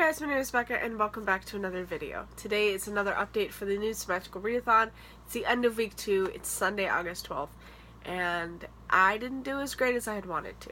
guys, my name is Becca and welcome back to another video. Today is another update for the N.E.W.T.S Magical Readathon. It's the end of week 2, it's Sunday, August 12th, and I didn't do as great as I had wanted to.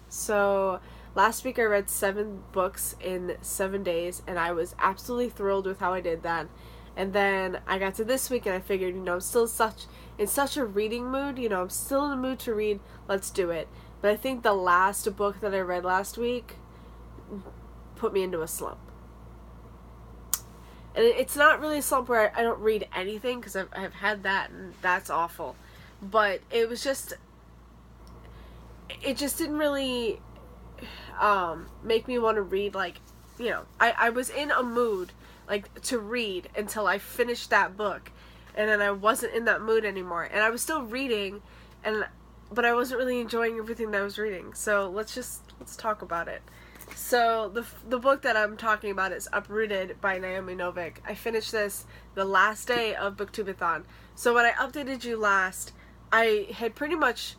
So, last week I read 7 books in 7 days and I was absolutely thrilled with how I did that. And then I got to this week and I figured, I'm still in such a reading mood, I'm still in the mood to read, let's do it. But I think the last book that I read last week put me into a slump. And it's not really a slump where I don't read anything, because I've had that and that's awful. But it just didn't really make me want to read, I was in a mood to read until I finished that book, and then I wasn't in that mood anymore, and I was still reading, but I wasn't really enjoying everything that I was reading. So let's talk about it. So the book that I'm talking about is Uprooted by Naomi Novik. I finished this the last day of Booktubeathon. So when I updated you last, I had pretty much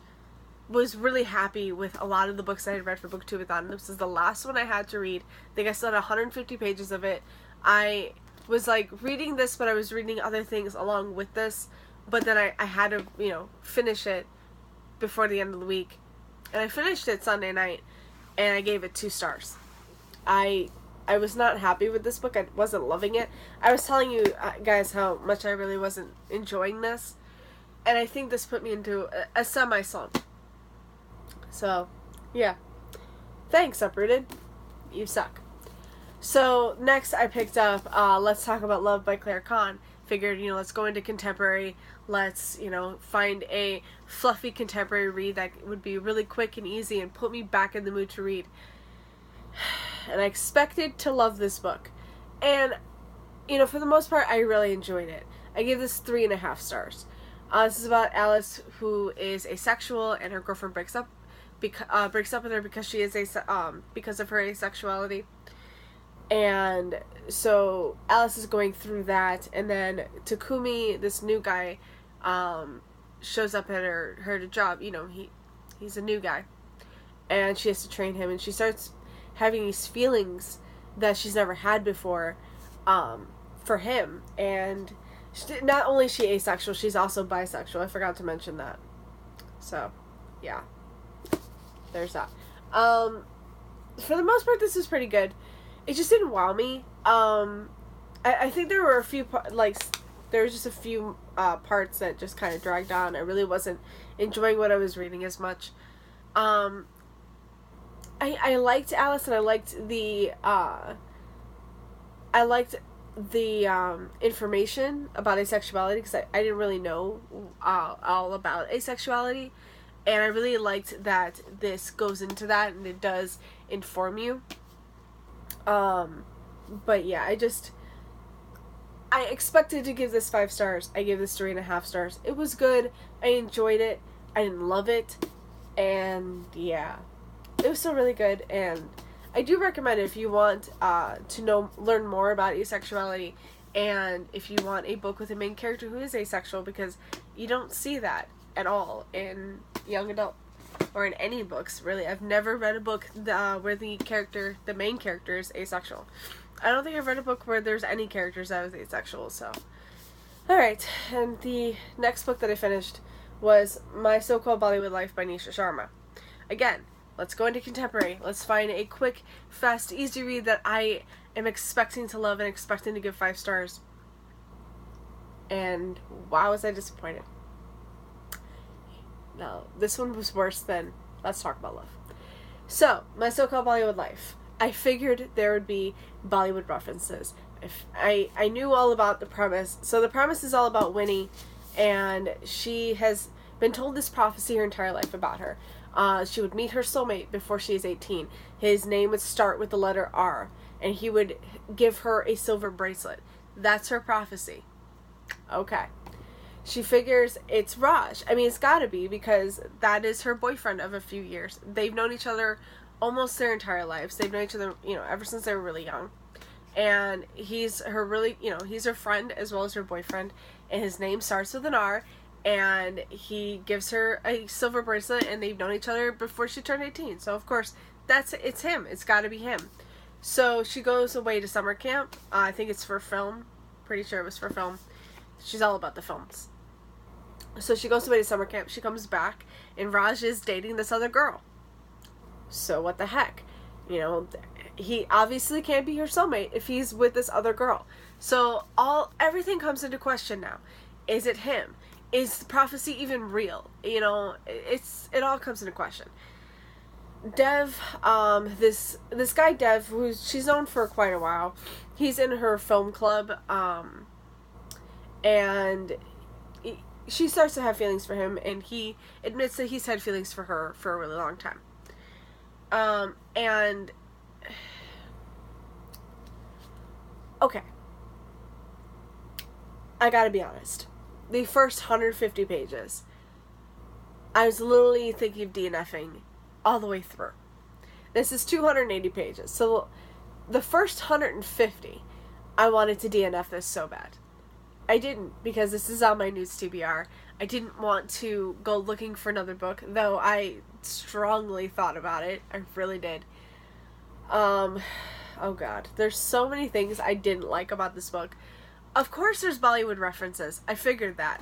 was really happy with a lot of the books I had read for Booktubeathon. This is the last one I had to read. I think I still had 150 pages of it. I was reading this, but I was reading other things along with this. But then I had to, finish it before the end of the week. And I finished it Sunday night. And I gave it 2 stars. I was not happy with this book. I wasn't loving it. I was telling you guys how much I really wasn't enjoying this. And I think this put me into a semi-slump. So, yeah. Thanks, Uprooted. You suck. So, next I picked up Let's Talk About Love by Claire Kahn. Figured, let's go into contemporary. Let's, find a fluffy contemporary read that would be really quick and easy and put me back in the mood to read. And I expected to love this book. And, for the most part, I really enjoyed it. I gave this 3.5 stars. This is about Alice, who is asexual, and her girlfriend breaks up with her because she is because of her asexuality. And so Alice is going through that, and then Takumi, this new guy, shows up at her job. He's a new guy, and she has to train him, and she starts having these feelings that she's never had before for him. And not only is she asexual, she's also bisexual. I forgot to mention that. So, yeah. There's that. For the most part, this is pretty good. It just didn't wow me. I think there were a few, there was just a few parts that just kind of dragged on. I really wasn't enjoying what I was reading as much. I liked Alice, and I liked the information about asexuality, because I didn't really know all about asexuality, and I really liked that this goes into that, and it does inform you. But yeah, I expected to give this 5 stars. I gave this 3.5 stars. It was good. I enjoyed it. I didn't love it. And yeah, it was still really good. And I do recommend it if you want to learn more about asexuality, and if you want a book with a main character who is asexual, because you don't see that at all in young adult or in any books, really. I've never read a book where the main character is asexual. I don't think I've read a book where there's any characters that was asexual, so. Alright, and the next book that I finished was My So-Called Bollywood Life by Nisha Sharma. Again, let's go into contemporary. Let's find a quick, fast, easy read that I am expecting to love and expecting to give 5 stars. And wow, was I disappointed. No, this one was worse than Let's Talk About Love. So, My So-Called Bollywood Life. I figured there would be Bollywood references. I knew all about the premise. So the premise is all about Winnie, and she has been told this prophecy her entire life about her. She would meet her soulmate before she is 18. His name would start with the letter R, and he would give her a silver bracelet. That's her prophecy. Okay. She figures it's Raj. I mean, it's gotta be, because that is her boyfriend of a few years. They've known each other almost their entire lives. They've known each other, ever since they were really young. And he's her friend as well as her boyfriend. And his name starts with an R. And he gives her a silver bracelet, and they've known each other before she turned 18. So, of course, it's him. It's gotta be him. So she goes away to summer camp. I think it's for film. Pretty sure it was for film. She's all about the films. So she goes away to summer camp. She comes back, and Raj is dating this other girl. So what the heck? You know, he obviously can't be her soulmate if he's with this other girl. So everything comes into question now. Is it him? Is the prophecy even real? You know, it all comes into question. Dev, this guy Dev, she's known for quite a while. He's in her film club, and she starts to have feelings for him, and he admits that he's had feelings for her for a really long time. And okay, I gotta be honest. The first 150 pages, I was literally thinking of DNFing all the way through. This is 280 pages, so the first 150, I wanted to DNF this so bad. I didn't, because this is on my N.E.W.T.S TBR. I didn't want to go looking for another book, though I strongly thought about it. I really did. Oh god. There's so many things I didn't like about this book. Of course there's Bollywood references. I figured that.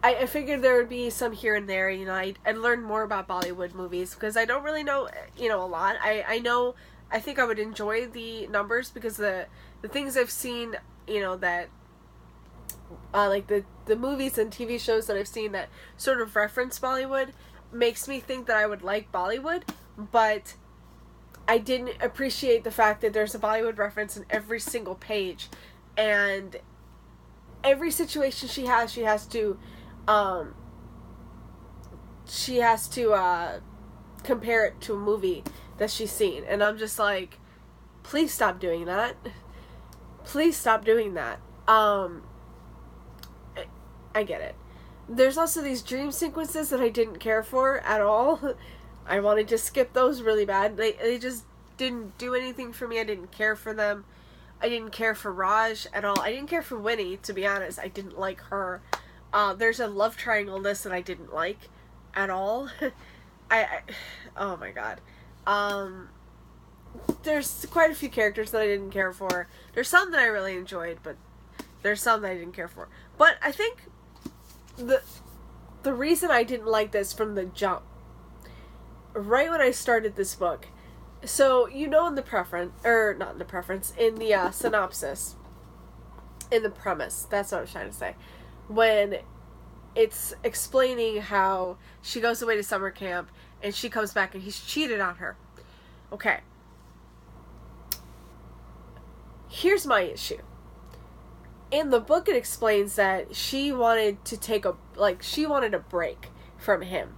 I figured there would be some here and there. You know, I'd learn more about Bollywood movies, because I don't really know, you know, a lot. I think I would enjoy the numbers, because the things I've seen, you know, that like the movies and TV shows that I've seen that sort of reference Bollywood makes me think that I would like Bollywood, but I didn't appreciate the fact that there's a Bollywood reference in every single page, and every situation she has to compare it to a movie that she's seen, and I'm just like, please stop doing that. Please stop doing that. I get it. There's also these dream sequences that I didn't care for at all. I wanted to skip those really bad. They just didn't do anything for me. I didn't care for them. I didn't care for Raj at all. I didn't care for Winnie, to be honest. I didn't like her. There's a love triangle in this that I didn't like at all. Oh my god. There's quite a few characters that I didn't care for. There's some that I really enjoyed, but there's some that I didn't care for. But I think the reason I didn't like this from the jump, right when I started this book, so you know in the in the synopsis, in the premise, that's what I was trying to say, when it's explaining how she goes away to summer camp and she comes back and he's cheated on her. Okay. Here's my issue. In the book, it explains that she wanted to take she wanted a break from him.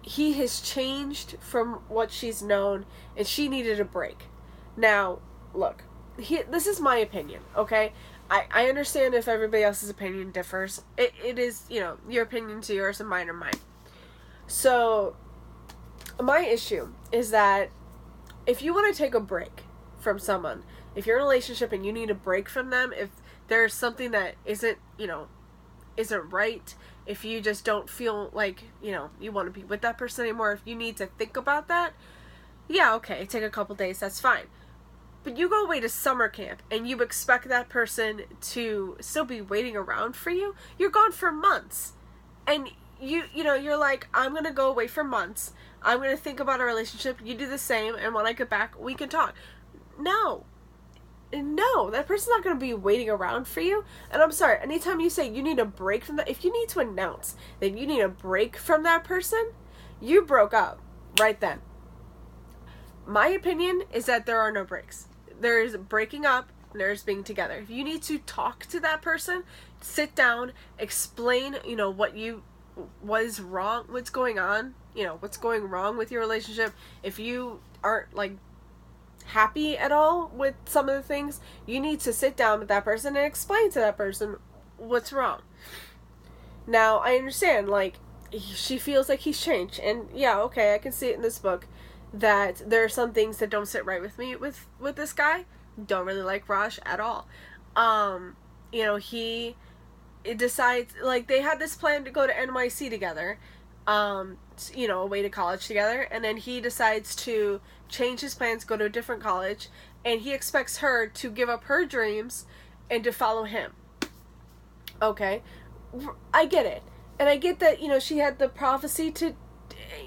He has changed from what she's known, and she needed a break. Now, look, this is my opinion, okay? I understand if everybody else's opinion differs. It is, you know, your opinion to yours and mine are mine. So, my issue is that if you want to take a break from someone, if you're in a relationship and you need a break from them, if there's something that isn't right, if you just don't feel like, you know, you want to be with that person anymore, if you need to think about that, yeah, okay, take a couple days, that's fine. But you go away to summer camp and you expect that person to still be waiting around for you? You're gone for months. And you know, you're like, I'm going to go away for months. I'm going to think about our relationship. You do the same, and when I get back, we can talk. No, that person's not going to be waiting around for you. And I'm sorry, anytime you say you need a break from that, if you need to announce that you need a break from that person, you broke up right then. My opinion is that there are no breaks. There's breaking up, there's being together. If you need to talk to that person, sit down, explain, you know, what is wrong, what's going on, you know, what's going wrong with your relationship. If you aren't, like, happy at all with some of the things, you need to sit down with that person and explain to that person what's wrong. Now, I understand, like, she feels like he's changed, and yeah, okay, I can see it in this book that there are some things that don't sit right with me with this guy. Don't really like Raj at all. You know, it decides, like, they had this plan to go to NYC together, you know, away to college together, and then he decides to change his plans, go to a different college, and he expects her to give up her dreams and to follow him. Okay, I get it. And I get that, you know, she had the prophecy to,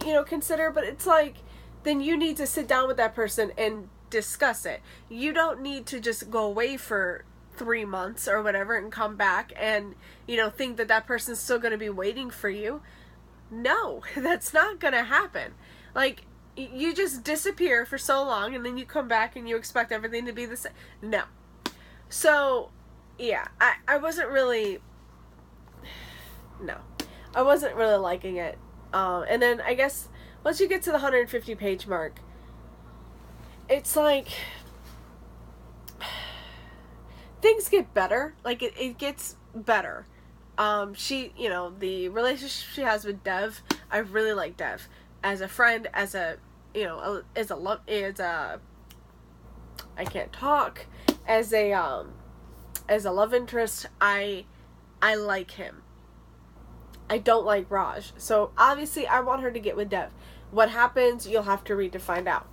you know, consider, but it's like, then you need to sit down with that person and discuss it. You don't need to just go away for 3 months or whatever and come back and, you know, think that that person's still going to be waiting for you. No, that's not going to happen. Like, you just disappear for so long and then you come back and you expect everything to be the same. No. So, yeah, I wasn't really, no, I wasn't really liking it. And then I guess once you get to the 150 page mark, it's like, things get better. Like, it gets better. She, you know, the relationship she has with Dev, I really like Dev. As a friend, as a, you know, as a, I can't talk, as a love interest, I like him. I don't like Raj. So, obviously, I want her to get with Dev. What happens, you'll have to read to find out.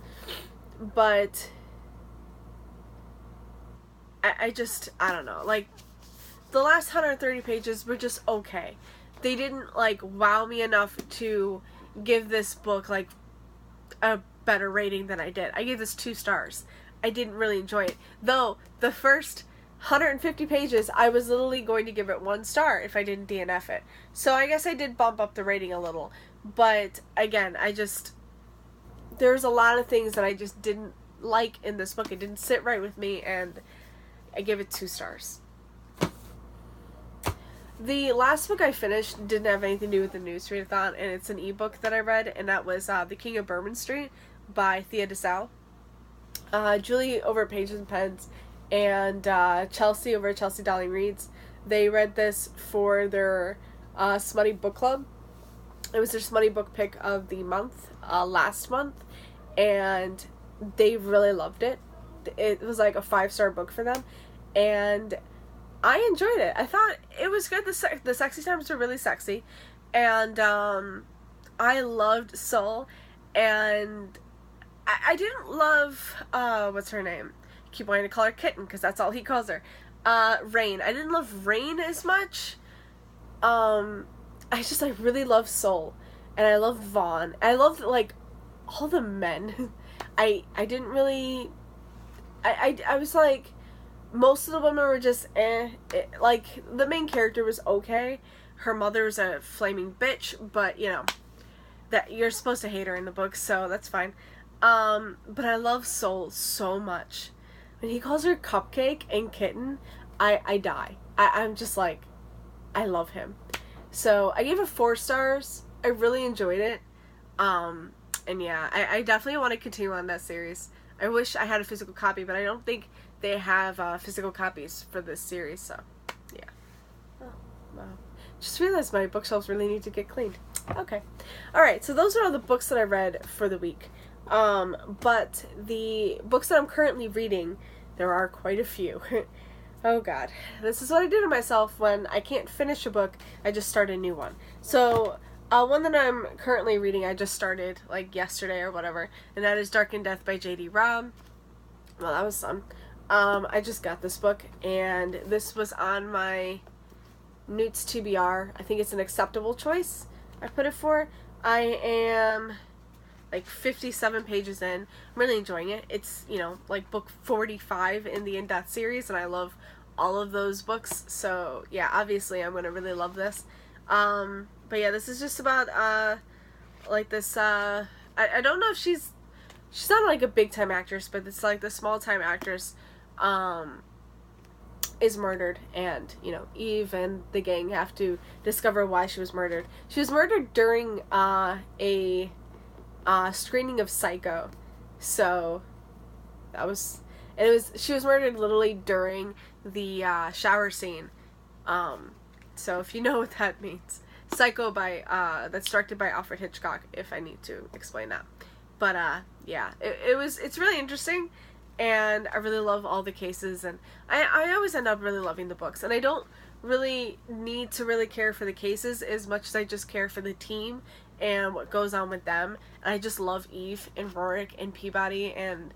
But I don't know. Like, the last 130 pages were just okay. They didn't, like, wow me enough to give this book, like, a better rating than I did. I gave this 2 stars. I didn't really enjoy it. Though, the first 150 pages, I was literally going to give it 1 star if I didn't DNF it. So I guess I did bump up the rating a little. But, again, there's a lot of things that I just didn't like in this book. It didn't sit right with me, and I give it 2 stars. The last book I finished didn't have anything to do with the News Readathon, and it's an ebook that I read, and that was The King of Bourbon Street by Thea DeSalle. Julie over at Pages and Pens and Chelsea over at Chelsea Darling Reads, they read this for their Smutty Book Club. It was their Smutty Book pick of the month, last month, and they really loved it. It was like a 5-star book for them, and I enjoyed it. I thought it was good. The sexy times were really sexy, and I loved Soul, and I didn't love, what's her name? I keep wanting to call her Kitten, because that's all he calls her. Rain. I didn't love Rain as much. I really love Soul, and I love Vaughn. I loved, like, all the men. I didn't really, I was like, most of the women were just like, the main character was okay. Her mother's a flaming bitch, but, you know, that you're supposed to hate her in the book, so that's fine. But I love Soul so much. When he calls her Cupcake and Kitten, I die. I'm just like, I love him. So, I gave it 4 stars. I really enjoyed it. And yeah, I definitely want to continue on that series. I wish I had a physical copy, but I don't think they have physical copies for this series, so, yeah. Oh, wow. Just realized my bookshelves really need to get cleaned. Okay. Alright, so those are all the books that I read for the week. But the books that I'm currently reading, there are quite a few. Oh god. This is what I do to myself when I can't finish a book, I just start a new one. So, one that I'm currently reading, I just started, like, yesterday or whatever, and that is Dark in Death by J.D. Robb. Well, that was fun. I just got this book, and this was on my N.E.W.T.S TBR. I think it's an acceptable choice I put it for. I am, like, 57 pages in. I'm really enjoying it. It's, you know, like, book 45 in the N.E.W.T.S series, and I love all of those books, so, yeah, obviously I'm going to really love this. But yeah, this is just about, like, this, I don't know if she's not, like, a big-time actress, but it's, like, the small-time actress, is murdered, and, you know, Eve and the gang have to discover why she was murdered. She was murdered during, a screening of Psycho, so, she was murdered literally during the, shower scene, so if you know what that means. Psycho that's directed by Alfred Hitchcock, if I need to explain that. But, yeah, it's really interesting, and I really love all the cases, and I always end up really loving the books, and I don't really need to really care for the cases as much as I just care for the team and what goes on with them. And I just love Eve and Rorik and Peabody and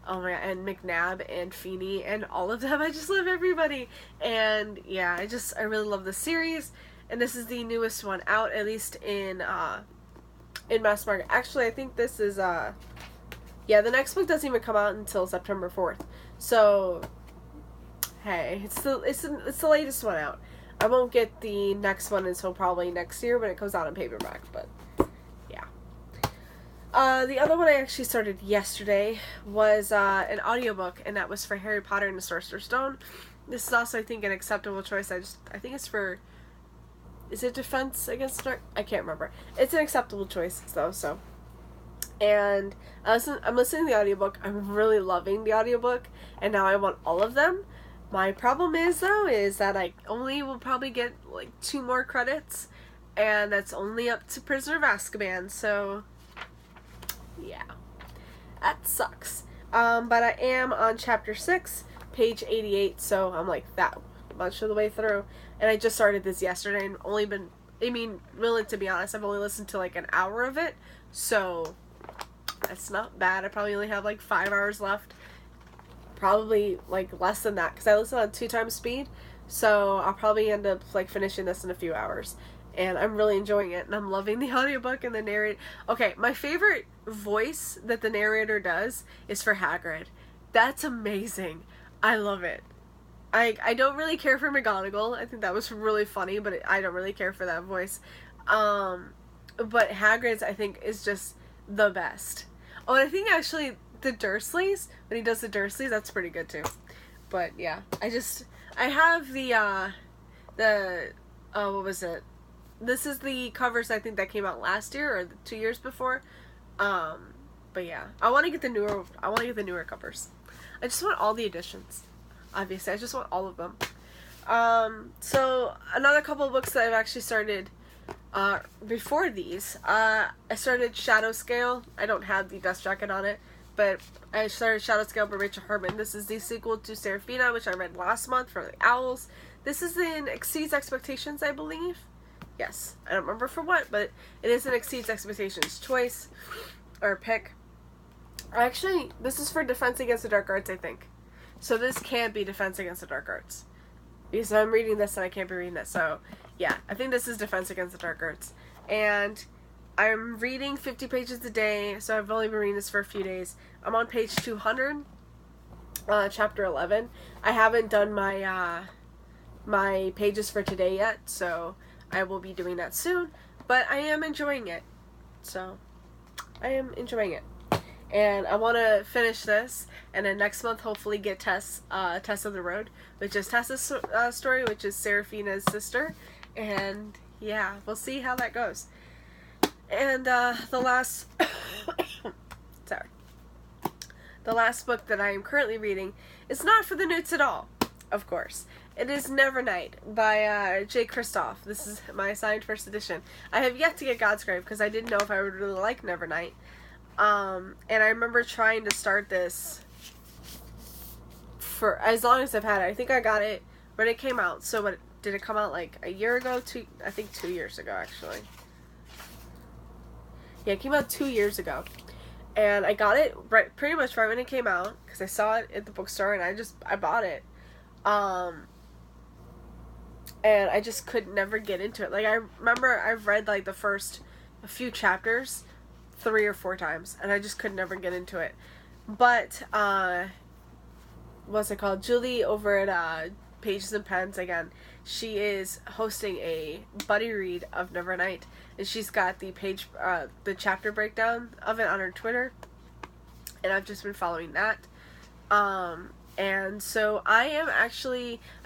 oh my god, and McNabb and Feeney and all of them. I just love everybody. And yeah, I really love the series. And this is the newest one out, at least in mass market. Actually, I think this is yeah, the next book doesn't even come out until September 4th. So hey, it's the latest one out. I won't get the next one until probably next year when it comes out in paperback, but yeah. The other one I actually started yesterday was an audiobook, and that was for Harry Potter and the Sorcerer's Stone. This is also, I think, an acceptable choice. I think it's for, is it Defense Against the Dark? I can't remember. It's an acceptable choice, though, so. And I'm listening to the audiobook. I'm really loving the audiobook, and now I want all of them. My problem is, though, is that I only will probably get, like, 2 more credits, and that's only up to Prisoner of Azkaban, so, yeah. That sucks. But I am on chapter 6, page 88, so I'm, like, that much of the way through, and I just started this yesterday, and only been, really, to be honest, I've only listened to, like, an hour of it, so that's not bad. I probably only have, like, 5 hours left. Probably, like, less than that, because I listen on 2 times speed, so I'll probably end up, like, finishing this in a few hours, and I'm really enjoying it, and I'm loving the audiobook and the narrator. Okay, my favorite voice that the narrator does is for Hagrid. That's amazing. I love it. I don't really care for McGonagall. I think that was really funny, but I don't really care for that voice. But Hagrid's, I think, is just the best. Oh, and I think, actually, the Dursleys, when he does the Dursleys, that's pretty good too. But yeah, I have what was it? This is the covers I think that came out last year or 2 years before. But yeah, I want to get the newer covers. I just want all the editions. Obviously, I just want all of them. So another couple of books that I've actually started before these. I started Shadow Scale. I don't have the dust jacket on it. But I started Shadow Scale by Rachel Herman. This is the sequel to Seraphina, which I read last month from the Owls. This is in Exceeds Expectations, I believe. Yes. I don't remember for what, but it is an Exceeds Expectations choice. Or pick. Actually, this is for Defense Against the Dark Arts, I think. So this can't be Defense Against the Dark Arts. Because I'm reading this and I can't be reading this. So, yeah. I think this is Defense Against the Dark Arts. And I'm reading 50 pages a day, so I've only been reading this for a few days. I'm on page 200, chapter 11. I haven't done my my pages for today yet, so I will be doing that soon. But I am enjoying it, so I am enjoying it. And I want to finish this, and then next month hopefully get Tess of the Road, which is Tess's story, which is Seraphina's sister. And yeah, we'll see how that goes. And the last book that I am currently reading is not for the Newts at all, of course. It is Nevernight by J. Kristoff. This is my assigned first edition. I have yet to get Godsgrave because I didn't know if I would really like Nevernight. And I remember trying to start this for as long as I've had it. I think I got it when it came out. So what, did it come out like a year ago? I think 2 years ago, actually. Yeah, it came out 2 years ago. And I got it pretty much right when it came out, because I saw it at the bookstore, and I bought it. And I just could never get into it. Like, I remember I've read, like, the first few chapters 3 or 4 times, and I just could never get into it. But, what's it called? Julie over at Pages and Pens, again, she is hosting a buddy read of Nevernight, and she's got the chapter breakdown of it on her Twitter, and I've just been following that. And so I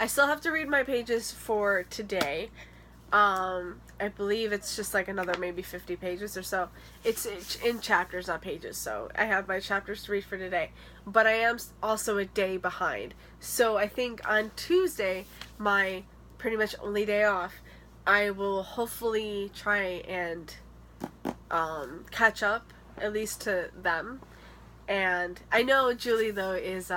still have to read my pages for today. I believe it's just like another maybe 50 pages or so. It's in chapters, not pages, so I have my chapters to read for today. But I am also a day behind. So I think on Tuesday, my pretty much only day off, I will hopefully try and catch up, at least to them. And I know Julie, though, is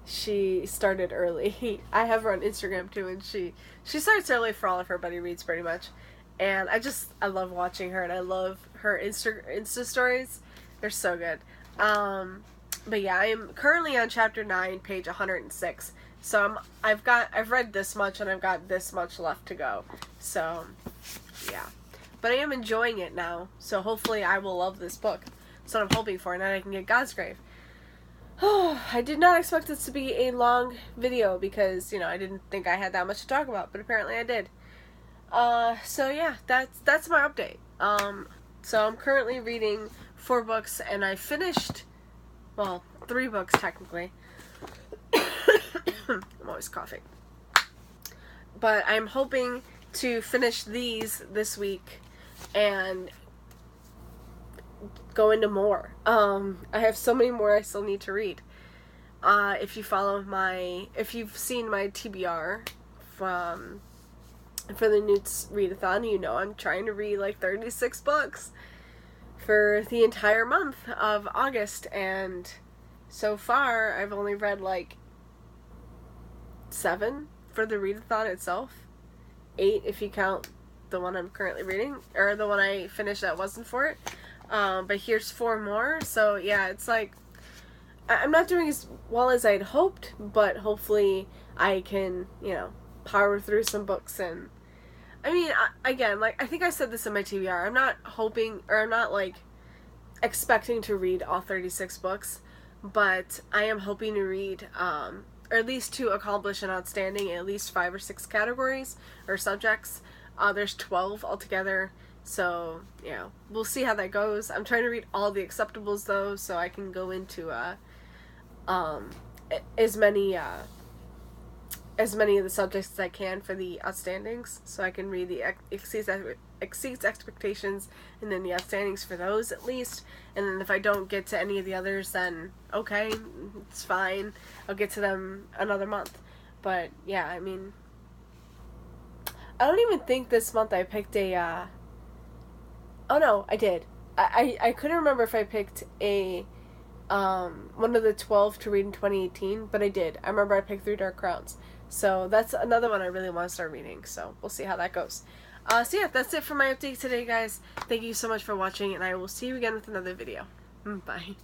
she started early. I have her on Instagram too, and she starts early for all of her buddy reads pretty much. And I love watching her, and I love her Insta stories. They're so good. But yeah, I am currently on chapter 9, page 106. So I've read this much, and I've got this much left to go. So yeah, but I am enjoying it now. So hopefully I will love this book. That's what I'm hoping for, and then I can get God's Grave. Oh, I did not expect this to be a long video because, you know, I didn't think I had that much to talk about, but apparently I did. So yeah, that's my update. So I'm currently reading 4 books, and I finished, well, 3 books technically. I'm always coughing. But I'm hoping to finish these this week and go into more. I have so many more I still need to read. If you've seen my TBR for the N.E.W.T.S readathon, you know I'm trying to read like 36 books for the entire month of August, and so far I've only read like 7 for the readathon itself. 8 if you count the one I'm currently reading, or the one I finished that wasn't for it. But here's 4 more, so yeah, it's like I'm not doing as well as I'd hoped, but hopefully I can, you know, power through some books. And I mean, again, like, I think I said this in my TBR, I'm not hoping, or I'm not, like, expecting to read all 36 books, but I am hoping to read, or at least to accomplish an outstanding in at least 5 or 6 categories, or subjects. There's 12 altogether, so, you know, we'll see how that goes. I'm trying to read all the acceptables, though, so I can go into, as many of the subjects as I can for the outstandings, so I can read the exceeds expectations, and then the outstandings for those at least. And then if I don't get to any of the others, then okay, it's fine. I'll get to them another month. But yeah, I mean, I don't even think this month I picked a. Oh no, I did. I couldn't remember if I picked a one of the 12 to read in 2018, but I did. I remember I picked 3 Dark Crowns. So that's another one I really want to start reading, so we'll see how that goes. So yeah, that's it for my update today, guys. Thank you so much for watching, and I will see you again with another video. Bye.